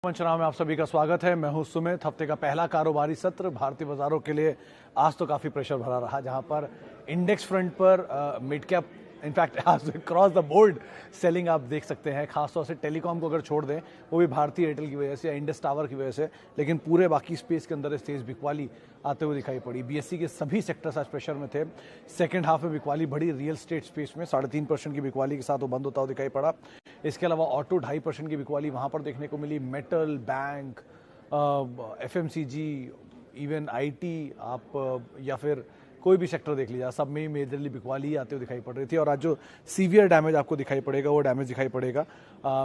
मंचनाव में आप सभी का स्वागत है। मैं हूं सुमित। हफ्ते का पहला कारोबारी सत्र भारतीय बाजारों के लिए आज तो काफी प्रेशर भरा रहा, जहां पर इंडेक्स फ्रंट पर मिड कैप इनफैक्ट आज क्रॉस द बोर्ड सेलिंग आप देख सकते हैं। खासतौर से टेलीकॉम को अगर छोड़ दें, वो भी भारतीय एयरटेल की वजह से या इंडस टावर की वजह से, लेकिन पूरे बाकी स्पेस के अंदर तेज बिकवाली आते हुए दिखाई पड़ी। बीएसई के सभी सेक्टर्स आज प्रेशर में थे। सेकंड हाफ में बिकवाली बढ़ी। रियल एस्टेट स्पेस में 3.5% की बिकवाली के साथ वो बंद होता हुआ दिखाई पड़ा। इसके अलावा ऑटो 2.5% की बिकवाली वहां पर देखने को मिली। Metal, bank, FMCG, even IT आप या फिर कोई भी सेक्टर देख लीजिए, सब में ही मेजरली बिकवाली आते हुए दिखाई पड़ रही थी। और आज जो सीवियर डैमेज आपको दिखाई पड़ेगा, वो डैमेज दिखाई पड़ेगा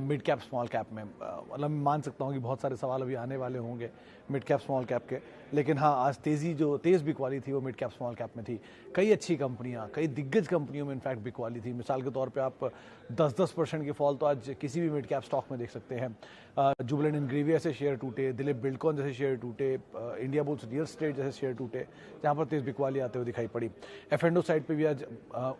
मिड कैप स्मॉल कैप में। मतलब मैं मान सकता हूँ कि बहुत सारे सवाल अभी आने वाले होंगे मिड कैप स्मॉल कैप के, लेकिन हाँ, आज तेज बिकवाली थी वो मिड कैप स्मॉल कैप में थी। कई अच्छी कंपनियां, कई दिग्गज कंपनियों में इनफैक्ट बिकवाली थी। मिसाल के तौर पे आप 10% की फॉल तो आज किसी भी मिड कैप स्टॉक में देख सकते हैं। जुबिलेंट इंग्रेविया से शेयर टूटे, दिलीप बिल्डकॉन जैसे शेयर टूटे, इंडिया बुल्स रियल एस्टेट जैसे शेयर टूटे, जहां पर तेज बिकवाली आते हुए दिखाई पड़ी। एफएंडो साइड पे भी आज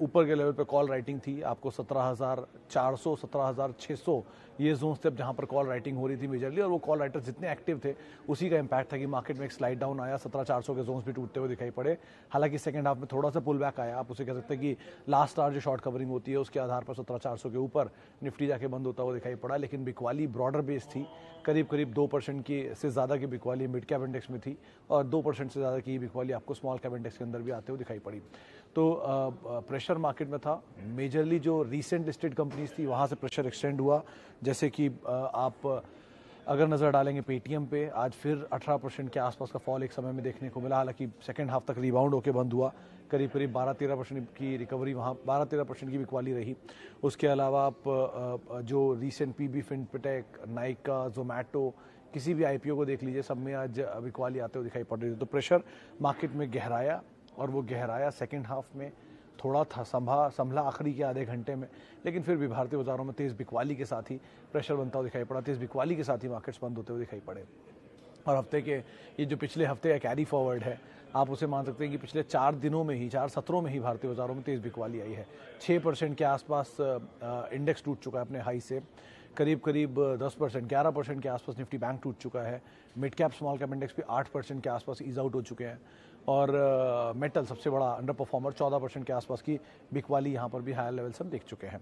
ऊपर के लेवल पे कॉल राइटिंग थी। आपको 17,400, 17,600 ये जोन्स थे जहां पर कॉल राइटिंग हो रही थी मेजरली, और वो कॉल राइटर्स जितने एक्टिव थे उसी का इंपैक्ट था कि मार्केट में एक स्लाइड डाउन आया। 17,400 के जोन्स भी टूटते हुए दिखाई पड़े। हालांकि सेकंड हाफ में थोड़ा सा पुल बैक आया। आप उसे कह सकते हैं कि लास्ट आवर जो शॉर्ट कवरिंग होती है उसके आधार पर 17,400 के ऊपर निफ्टी जाके बंद होता हुआ दिखाई पड़ा। लेकिन बिकवाली ब्रॉडर बेस थी। करीब 2% की से ज़्यादा की बिकवाली मिड कैप इंडेक्स में थी, और 2% से ज़्यादा की बिकवाली आपको स्मॉल कैप इंडेक्स के अंदर भी आते हुए दिखाई पड़ी। तो प्रेशर मार्केट में था। मेजरली जो रीसेंट लिस्टेड कंपनीज थी वहाँ से प्रेशर एक्सटेंड हुआ। जैसे कि आप अगर नज़र डालेंगे पेटीएम पे, आज फिर 18% के आसपास का फॉल एक समय में देखने को मिला। हालांकि सेकंड हाफ तक रिबाउंड होकर बंद हुआ। करीब 12-13% की रिकवरी, वहाँ 12-13% की बिकवाली रही। उसके अलावा आप जो recent PB, Fintech, Nykaa, Zomato, किसी भी आईपीओ को देख लीजिए, सब में आज बिकवाली आते हुए दिखाई पड़ रही थी। तो प्रेशर मार्केट में गहराया, और वो गहराया सेकंड हाफ में थोड़ा था संभला आखिरी के आधे घंटे में, लेकिन फिर भी भारतीय बाजारों में तेज बिकवाली के साथ ही प्रेशर बनता हुआ दिखाई पड़ा। तेज बिकवाली के साथ ही मार्केट्स बंद होते हुए दिखाई पड़े। और हफ्ते के ये जो पिछले हफ्ते का कैरी फॉरवर्ड है, आप उसे मान सकते हैं कि पिछले 4 दिनों में ही, 4 सत्रों में ही भारतीय बाजारों में तेज बिकवाली आई है। 6% के आसपास इंडेक्स टूट चुका है अपने हाई से। करीब 10%, 11% के आसपास निफ्टी बैंक टूट चुका है। Mid cap small cap index भी 8% के आसपास ईज आउट हो चुके हैं। और मेटल सबसे बड़ा अंडर परफॉर्मर, 14% के आसपास की बिकवाली यहाँ पर भी हायर लेवल से हम देख चुके हैं।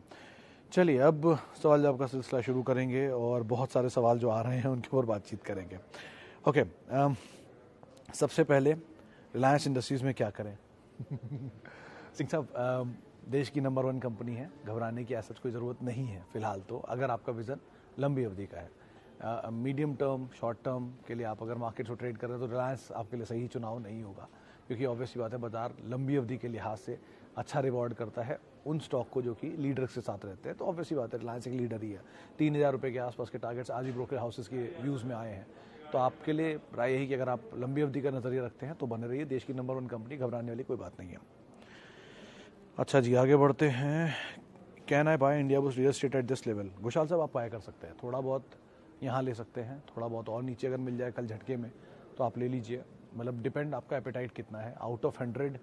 चलिए, अब सवाल जवाब का सिलसिला शुरू करेंगे, और बहुत सारे सवाल जो आ रहे हैं उनके ऊपर बातचीत करेंगे। ओके, सबसे पहले रिलायंस इंडस्ट्रीज में क्या करें? सिंह साहब, देश की नंबर 1 कंपनी है, घबराने की ऐसा कोई ज़रूरत नहीं है फिलहाल तो, अगर आपका विज़न लंबी अवधि का है। मीडियम टर्म, शॉर्ट टर्म के लिए आप अगर मार्केट को ट्रेड कर रहे हैं तो रिलायंस आपके लिए सही चुनाव नहीं होगा, क्योंकि ऑब्वियसली बात है, बाजार लंबी अवधि के लिहाज से अच्छा रिवॉर्ड करता है उन स्टॉक को जो कि लीडर के साथ रहते हैं। तो ऑब्वियसली बात है, रिलायंस एक लीडर ही है। 3,000 रुपये के आसपास के टारगेट्स आज भी ब्रोकर हाउसेस के व्यूज़ में आए हैं। तो आपके लिए राय यही कि अगर आप लंबी अवधि का नजरिया रखते हैं तो बने रहिए। देश की नंबर 1 कंपनी, घबराने वाली कोई बात नहीं है। अच्छा जी, आगे बढ़ते हैं। Can I by India bulls real estate at this level? Ghoshal साहब, आप बाय कर सकते हैं। थोड़ा बहुत यहाँ ले सकते हैं, थोड़ा बहुत और नीचे अगर मिल जाए कल झटके में तो आप ले लीजिए। मतलब डिपेंड आपका एपेटाइट कितना है। आउट ऑफ 100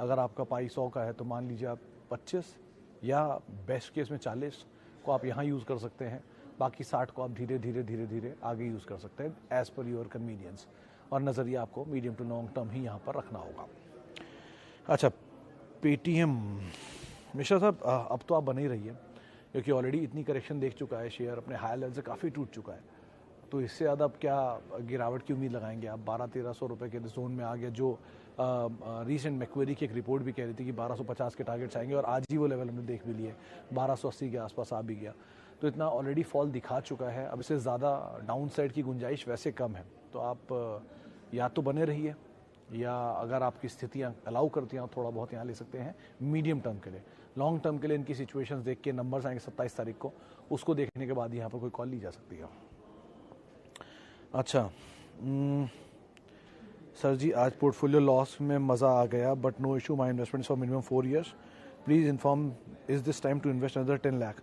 अगर आपका पाई 100 का है तो मान लीजिए आप 25 या बेस्ट केस में 40 को आप यहाँ यूज़ कर सकते हैं। बाकी 60 को आप धीरे धीरे आगे यूज़ कर सकते हैं एज़ पर योर कन्वीनियंस, और नज़रिया आपको मीडियम टू लॉन्ग टर्म ही यहाँ पर रखना होगा। अच्छा, पेटीएम, मिश्रा साहब, अब तो आप बने ही रहिए, क्योंकि ऑलरेडी इतनी करेक्शन देख चुका है शेयर, अपने हाई लेवल से काफ़ी टूट चुका है। तो इससे ज़्यादा अब क्या गिरावट की उम्मीद लगाएंगे आप? 1200-1300 रुपये के जोन में आ गया। जो रीसेंट मैक्वेरी की एक रिपोर्ट भी कह रही थी कि 1250 के टारगेट्स आएंगे, और आज ही वो लेवल हमने देख भी लिए, 1280 के आसपास आ भी गया। तो इतना ऑलरेडी फॉल दिखा चुका है, अब इससे ज़्यादा डाउन साइड की गुंजाइश वैसे कम है। तो आप या तो बने रहिए, या अगर आपकी स्थितियाँ अलाउ करती हैं थोड़ा बहुत यहाँ ले सकते हैं मीडियम टर्म के लिए। लॉन्ग टर्म के लिए इनकी सिचुएशंस देख के, नंबर्स आएंगे 27 तारीख को, उसको देखने के बाद यहाँ पर कोई कॉल ली जा सकती है। अच्छा, सर जी, आज पोर्टफोलियो लॉस में मज़ा आ गया, but no issue, my investment for minimum 4 years, please inform is this time to invest another 10 lakh?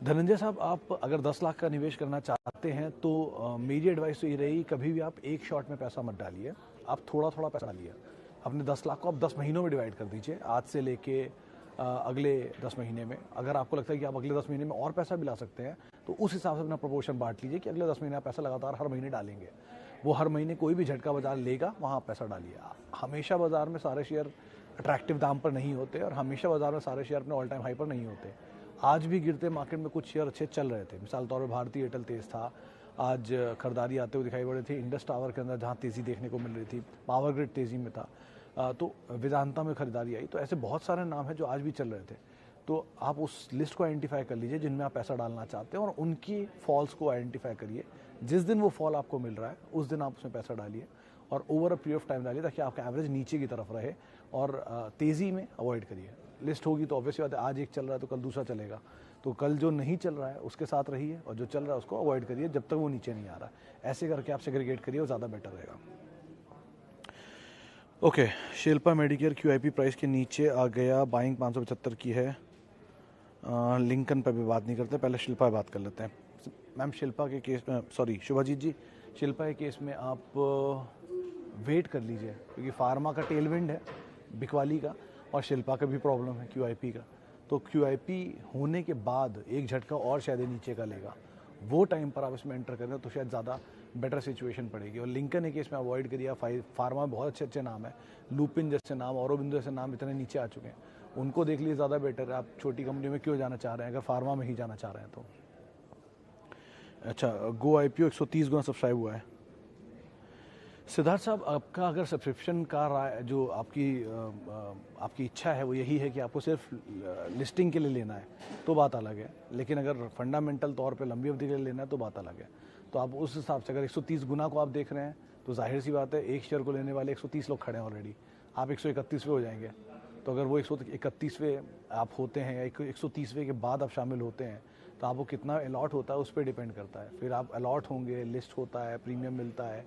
Dhananjay साहब, आप अगर 10 लाख का निवेश करना चाहते हैं तो मेरी एडवाइस तो ये रहेगी, कभी भी आप एक शॉट में पैसा मत डालिए। आप थोड़ा थोड़ा पैसा डालिए। अपने 10 लाख को आप 10 महीनों में डिवाइड कर दीजिए। आज से लेके अगले 10 महीने में। अगर आपको लगता है कि आप अगले 10 महीने में और पैसा भी ला सकते हैं तो उस हिसाब से अपना प्रोपोर्शन बांट लीजिए कि अगले 10 महीने आप पैसा लगातार हर महीने डालेंगे। वो हर महीने कोई भी झटका बाजार लेगा वहाँ आप पैसा डालिए। हमेशा बाजार में सारे शेयर अट्रैक्टिव दाम पर नहीं होते और हमेशा बाजार में सारे शेयर अपने ऑल टाइम हाई पर नहीं होते। आज भी गिरते मार्केट में कुछ शेयर अच्छे चल रहे थे। मिसाल तौर पर भारतीय एयरटेल तेज था, आज खरीदारी आते हुए दिखाई पड़ रही थी। इंडस टावर के अंदर जहाँ तेज़ी देखने को मिल रही थी, पावर ग्रिड तेज़ी में था, तो वेदांता में खरीदारी आई। तो ऐसे बहुत सारे नाम हैं जो आज भी चल रहे थे। तो आप उस लिस्ट को आइडेंटिफाई कर लीजिए जिनमें आप पैसा डालना चाहते हैं और उनकी फॉल्स को आइडेंटिफाई करिए। जिस दिन वो फॉल आपको मिल रहा है उस दिन आप उसमें पैसा डालिए और over a period of time डालिए ताकि आपका एवरेज नीचे की तरफ रहे और तेज़ी में अवॉइड करिए। लिस्ट होगी तो ऑब्वियसली बात है, आज एक चल रहा है तो कल दूसरा चलेगा, तो कल जो नहीं चल रहा है उसके साथ रहिए और जो चल रहा है उसको अवॉइड करिए जब तक वो नीचे नहीं आ रहा है। ऐसे करके आप सेग्रीगेट करिए, वो ज़्यादा बेटर रहेगा। Okay, Shilpa Medicare QIP price के नीचे आ गया, बाइंग 575 की है। लिंकन पे भी बात नहीं करते, पहले शिल्पा पे बात कर लेते हैं। मैम शिल्पा के केस में, सॉरी शुभाजीत जी, शिल्पा के केस में आप वेट कर लीजिए क्योंकि फार्मा का टेलविंड है बिकवाली का और शिल्पा का भी प्रॉब्लम है QIP का। तो QIP होने के बाद एक झटका और शायद नीचे का लेगा, वो टाइम पर आप इसमें एंटर करें तो शायद ज़्यादा बेटर सिचुएशन पड़ेगी। और लिंकन एक केस में अवॉइड करिए। फार्मा में बहुत अच्छे अच्छे नाम है, लुपिन जैसे नाम, औरोबिंदो जैसे नाम इतने नीचे आ चुके हैं, उनको देख लीजिए, ज़्यादा बेटर है। आप छोटी कंपनी में क्यों जाना चाह रहे हैं अगर फार्मा में ही जाना चाह रहे हैं तो। अच्छा, गो IPO 130 गुना सब्सक्राइब हुआ है। सिद्धार्थ साहब, आपका अगर सब्सक्रिप्शन का जो आपकी इच्छा है वो यही है कि आपको सिर्फ लिस्टिंग के लिए लेना है तो बात अलग है, लेकिन अगर फंडामेंटल तौर पे लंबी अवधि के लिए लेना है तो बात अलग है। तो आप उस हिसाब से अगर 130 गुना को आप देख रहे हैं तो जाहिर सी बात है एक शेयर को लेने वाले 130 लोग खड़े हैं ऑलरेडी, आप 131वें हो जाएंगे। तो अगर वो 131वें आप होते हैं या 130वें के बाद आप शामिल होते हैं तो आपको कितना अलॉट होता है उस पर डिपेंड करता है। फिर आप अलॉट होंगे, लिस्ट होता है, प्रीमियम मिलता है,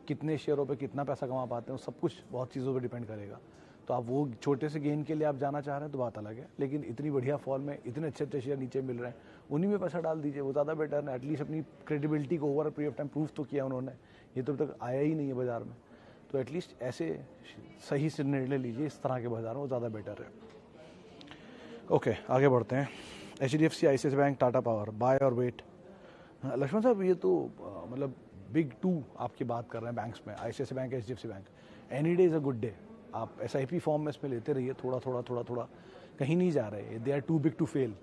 कितने शेयरों पे कितना पैसा कमा पाते हैं, सब कुछ बहुत चीज़ों पे डिपेंड करेगा। तो आप वो छोटे से गेन के लिए आप जाना चाह रहे हैं तो बात अलग है, लेकिन इतनी बढ़िया फॉल में इतने अच्छे अच्छे शेयर नीचे मिल रहे हैं, उन्हीं में पैसा डाल दीजिए, वो ज़्यादा बेटर है। एटलीस्ट अपनी क्रेडिबिलिटी को over period of time prove तो किया उन्होंने, ये तो अब तक आया ही नहीं है बाजार में। तो एटलीस्ट ऐसे सही से निर्णय लीजिए इस तरह के बाजार में, वो ज़्यादा बेटर है। ओके, आगे बढ़ते हैं। HDFC, ICICI bank, Tata Power, buy और वेट। लक्ष्मण साहब, ये तो मतलब बिग 2 आपकी बात कर रहे हैं बैंक्स में, ICICI bank, HDFC bank. Any day is a good day. आप SIP फॉर्म में इसमें लेते रहिए, थोड़ा थोड़ा थोड़ा थोड़ा, कहीं नहीं जा रहे। They are too big to fail,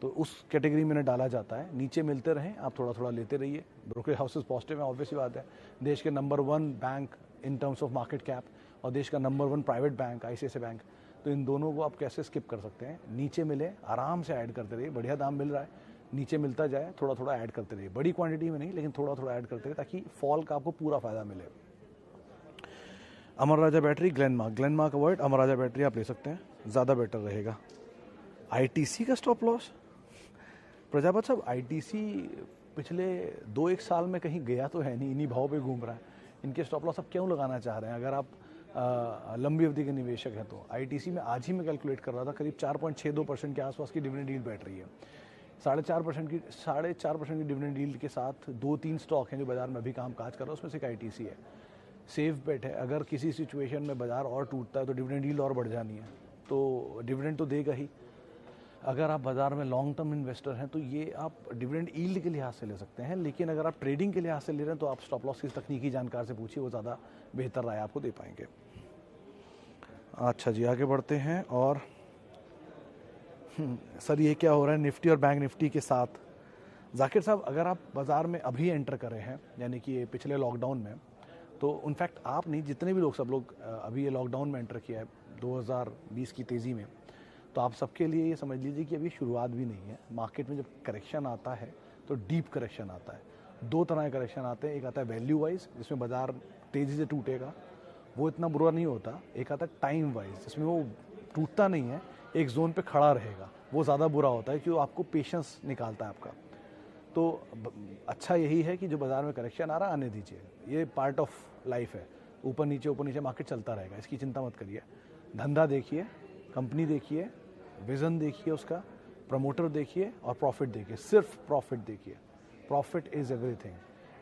तो उस कैटेगरी में डाला जाता है। नीचे मिलते रहें, आप थोड़ा थोड़ा लेते रहिए। ब्रोकरेज हाउसेस पॉजिटिव है, ऑब्वियसली बात है। देश के number 1 bank in terms of market cap और देश का number 1 private bank ICICI bank, तो इन दोनों को आप कैसे स्किप कर सकते हैं। नीचे मिले, आराम से ऐड करते रहिए, बढ़िया दाम मिल रहा है, नीचे मिलता जाए, थोड़ा थोड़ा ऐड करते रहिए, बड़ी क्वांटिटी में नहीं लेकिन थोड़ा थोड़ा ऐड करते रहिए ताकि फॉल का आपको पूरा फायदा मिले। अमर राजा बैटरी, ग्लेनमार्क अवॉइड, अमर राजा बैटरी आप ले सकते हैं, ज़्यादा बेटर रहेगा। ITC का स्टॉप लॉस, प्रजापत साहब, ITC पिछले 2-1 साल में कहीं गया तो है नहीं, इन्हीं भाव पे घूम रहा है। इनके स्टॉप लॉस आप क्यों लगाना चाह रहे हैं अगर आप लंबी अवधि के निवेशक हैं तो। ITC में आज ही मैं कैलकुलेट कर रहा था, करीब 4.62% के आसपास की डिविडेंड यील्ड बैठ रही है। 4.5% की डिविडेंड यील्ड के साथ 2-3 स्टॉक हैं जो बाजार में अभी काम काज कर रहा है, उसमें से एक ITC है। सेफ बेट है, अगर किसी सिचुएशन में बाजार और टूटता है तो डिविडेंड यील्ड और बढ़ जानी है, तो डिविडेंड तो देगा ही। अगर आप बाजार में लॉन्ग टर्म इन्वेस्टर हैं तो ये आप डिविडेंड यील्ड के लिहाज से ले सकते हैं, लेकिन अगर आप ट्रेडिंग के लिहाज से ले रहे हैं तो आप स्टॉप लॉस की तकनीकी जानकार से पूछिए, वो ज़्यादा बेहतर राय आपको दे पाएंगे। अच्छा जी, आगे बढ़ते हैं। और सर ये क्या हो रहा है निफ्टी और बैंक निफ्टी के साथ? जाकिर साहब, अगर आप बाज़ार में अभी एंटर करे हैं, यानी कि ये पिछले लॉकडाउन में, तो इनफैक्ट आप नहीं, जितने भी लोग, सब लोग अभी ये लॉकडाउन में एंटर किया है 2020 की तेज़ी में, तो आप सबके लिए ये समझ लीजिए कि अभी शुरुआत भी नहीं है। मार्केट में जब करेक्शन आता है तो डीप करेक्शन आता है। 2 तरह के करेक्शन आते हैं, एक आता है वैल्यू वाइज जिसमें बाजार तेज़ी से टूटेगा, वो इतना बुरा नहीं होता। एक आता है टाइम वाइज जिसमें वो टूटता नहीं है, एक जोन पे खड़ा रहेगा, वो ज़्यादा बुरा होता है क्योंकि आपको पेशेंस निकालता है आपका। तो अच्छा यही है कि जो बाज़ार में करेक्शन आ रहा है आने दीजिए, ये पार्ट ऑफ लाइफ है। ऊपर नीचे मार्केट चलता रहेगा, इसकी चिंता मत करिए। धंधा देखिए, कंपनी देखिए, विज़न देखिए उसका, प्रमोटर देखिए और प्रॉफिट देखिए, सिर्फ प्रॉफिट देखिए। Profit is everything.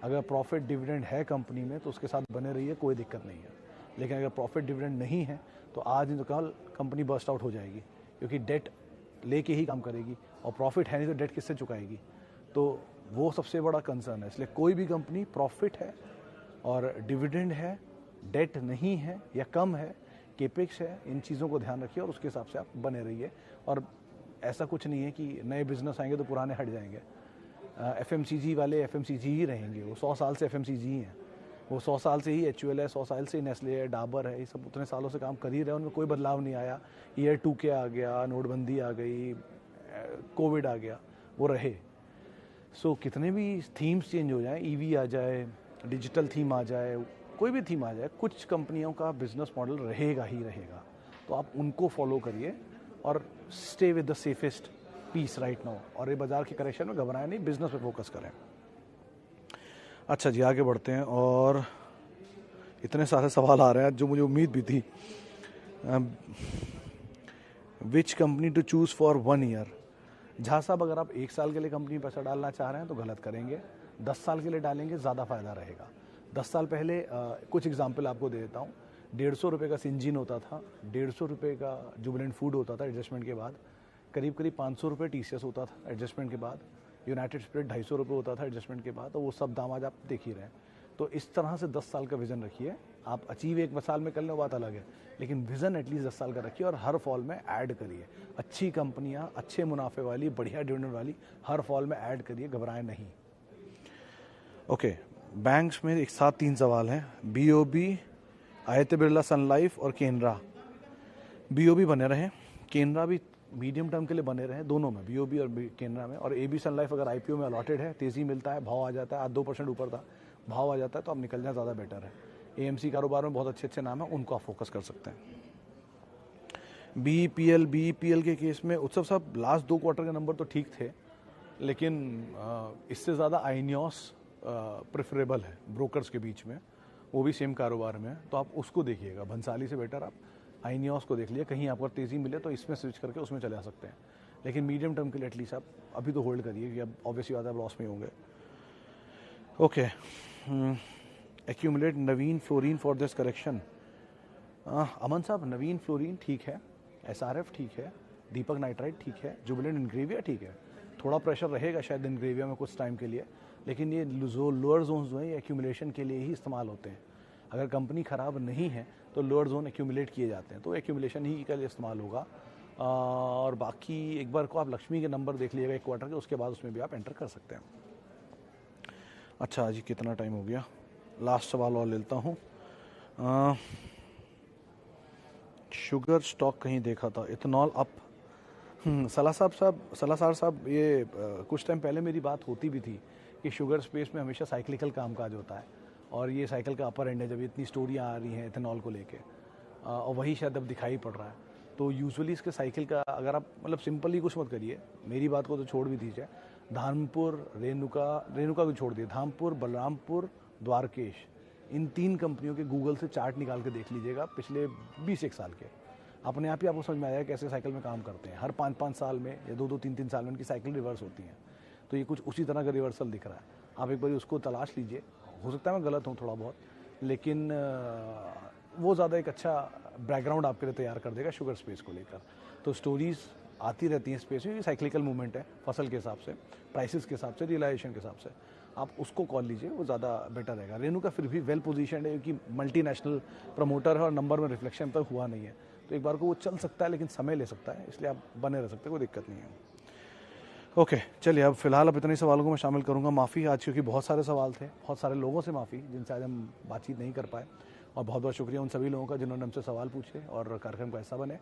अगर प्रॉफिट डिविडेंड है कंपनी में तो उसके साथ बने रहिए, कोई दिक्कत नहीं है। लेकिन अगर प्रॉफिट डिविडेंड नहीं है तो आज नहीं तो कल कंपनी बस्ट आउट हो जाएगी, क्योंकि डेट लेके ही काम करेगी और प्रॉफिट है नहीं तो डेट किससे चुकाएगी। तो वो सबसे बड़ा कंसर्न है। इसलिए कोई भी कंपनी प्रॉफिट है और डिविडेंड है, डेट नहीं है या कम है, केपेक्स है, इन चीज़ों को ध्यान रखिए और उसके हिसाब से आप बने रहिए। और ऐसा कुछ नहीं है कि नए बिजनेस आएंगे तो पुराने हट जाएंगे। FMCG वाले FMCG ही रहेंगे, वो 100 साल से FMCG ही हैं। वो 100 साल से ही HUL है, 100 साल से ही नेस्ले है, डाबर है, ये सब उतने सालों से काम कर ही रहे हैं, उनमें कोई बदलाव नहीं आया। ईयर 2 के आ गया, नोटबंदी आ गई, कोविड आ गया, वो रहे। सो कितने भी थीम्स चेंज हो जाएं, EV आ जाए, डिजिटल थीम आ जाए, कोई भी थीम आ जाए, कुछ कंपनियों का बिजनेस मॉडल रहेगा ही रहेगा। तो आप उनको फॉलो करिए और stay with the safest piece right now. और ये बाजार के करेक्शन में घबराएं नहीं, बिजनेस पे फोकस करें। अच्छा जी, आगे बढ़ते हैं। और इतने सारे सवाल आ रहे हैं जो मुझे उम्मीद भी थी। Which company to choose for 1 year? Jha साहब, अगर आप 1 साल के लिए कंपनी पैसा डालना चाह रहे हैं तो गलत करेंगे। 10 साल के लिए डालेंगे ज़्यादा फायदा रहेगा। 10 साल पहले कुछ एग्जाम्पल आपको दे देता हूँ। 150 रुपये का सिंजीन होता था, 150 रुपये का जुबिलेंट फूड होता था एडजस्टमेंट के बाद, करीब 500 रुपये TCS होता था एडजस्टमेंट के बाद, यूनाइटेड स्पिरिट 250 रुपये होता था एडजस्टमेंट के बाद। तो वो सब दाम आज आप देख ही रहे हैं। तो इस तरह से 10 साल का विजन रखिए। आप अचीव 1 साल में कर लें बात अलग है, लेकिन विजन एटलीस्ट 10 साल का रखिए और हर फॉल में ऐड करिए। अच्छी कंपनियां, अच्छे मुनाफे वाली, बढ़िया डिविडेंड वाली हर फॉल में ऐड करिए, घबराएं नहीं। ओके, बैंक्स में एक साथ 3 सवाल हैं। BOB, आदित्य बिरला सन लाइफ और केनरा। BOB बने रहे, केनरा भी मीडियम टर्म के लिए बने रहे, दोनों में, BOB और केनरा में। और AB सन लाइफ अगर IPO में अलॉटेड है, तेज़ी मिलता है, भाव आ जाता है, आज 2% ऊपर था, भाव आ जाता है तो आप निकल जाए, ज़्यादा बेटर है। AMC कारोबार में बहुत अच्छे अच्छे नाम हैं, उनको आप फोकस कर सकते हैं। BEPL के केस में उत्सव साहब, लास्ट 2 क्वार्टर के नंबर तो ठीक थे, लेकिन इससे ज़्यादा आइनियोस प्रेफरेबल है ब्रोकर्स के बीच में, वो भी सेम कारोबार में है, तो आप उसको देखिएगा। भंसाली से बेटर आप आइनियोस को देख लिए, कहीं आपको तेज़ी मिले तो इसमें स्विच करके उसमें चले आ सकते हैं। लेकिन मीडियम टर्म के लिए एटलीस्ट आप अभी तो होल्ड करिए, कि अब ऑब्वियसली बात है लॉस में होंगे। Okay, accumulate Navin Fluorine for this correction. Aman साहब, नवीन फ्लोरीन ठीक है, SRF ठीक है, दीपक नाइट्राइट ठीक है, जुबिलेंट इनग्रेविया ठीक है। थोड़ा प्रेशर रहेगा शायद इनग्रेविया में कुछ टाइम के लिए, लेकिन ये जो लोअर जोन्स जो हैं ये एक्यूमुलेशन के लिए ही इस्तेमाल होते हैं। अगर कंपनी ख़राब नहीं है तो लोअर जोन एक्यूमुलेट किए जाते हैं, तो एक्यूमुलेशन ही का लिए इस्तेमाल होगा। और बाकी एक बार को आप लक्ष्मी के नंबर देख लीजिएगा 1 क्वार्टर के, उसके बाद उसमें भी आप एंटर कर सकते हैं। अच्छा जी, कितना टाइम हो गया? लास्ट सवाल और लेता हूँ। शुगर स्टॉक कहीं देखा था, इथेनॉल अप। सलासार साहब, ये कुछ टाइम पहले मेरी बात होती भी थी कि शुगर स्पेस में हमेशा साइक्लिकल कामकाज होता है और ये साइकिल का अपर एंड है, जब इतनी स्टोरियाँ आ रही हैं इथेनॉल को लेके, और वही शायद अब दिखाई पड़ रहा है। तो यूजुअली इसके साइकिल का अगर आप मतलब सिंपली कुछ मत करिए, मेरी बात को तो छोड़ भी दीजिए। धामपुर, रेणुका को छोड़ दिए, धामपुर, बलरामपुर, द्वारकेश, इन 3 कंपनियों के गूगल से चार्ट निकाल के देख लीजिएगा पिछले 20 साल के। अपने आप ही आपको समझ में आएगा कैसे साइकिल में काम करते हैं। हर 5-5 साल में या 2-2, 3-3 साल में इनकी साइकिल रिवर्स होती हैं। तो ये कुछ उसी तरह का रिवर्सल दिख रहा है। आप एक बार उसको तलाश लीजिए। हो सकता है मैं गलत हूँ थोड़ा बहुत, लेकिन वो ज़्यादा एक अच्छा बैकग्राउंड आपके लिए तैयार कर देगा शुगर स्पेस को लेकर। तो स्टोरीज़ आती रहती हैं स्पेस में, साइक्लिकल मूवमेंट है, फसल के हिसाब से, प्राइसेस के हिसाब से, रियलाइजेशन के हिसाब से। आप उसको कॉल लीजिए, वो ज़्यादा बेटर रहेगा। रेणुका फिर भी वेल पोजीशन है, क्योंकि मल्टीनेशनल प्रमोटर है और नंबर में रिफ्लेक्शन तक हुआ नहीं है। तो एक बार को वो चल सकता है, लेकिन समय ले सकता है, इसलिए आप बने रह सकते हैं, कोई दिक्कत नहीं है। ओके, चलिए अब फिलहाल अब इतने सवालों को मैं शामिल करूंगा। माफ़ी आज, क्योंकि बहुत सारे सवाल थे, बहुत सारे लोगों से माफ़ी जिनसे आज हम बातचीत नहीं कर पाए, और बहुत बहुत शुक्रिया उन सभी लोगों का जिन्होंने हमसे सवाल पूछे और कार्यक्रम का हिस्सा बने।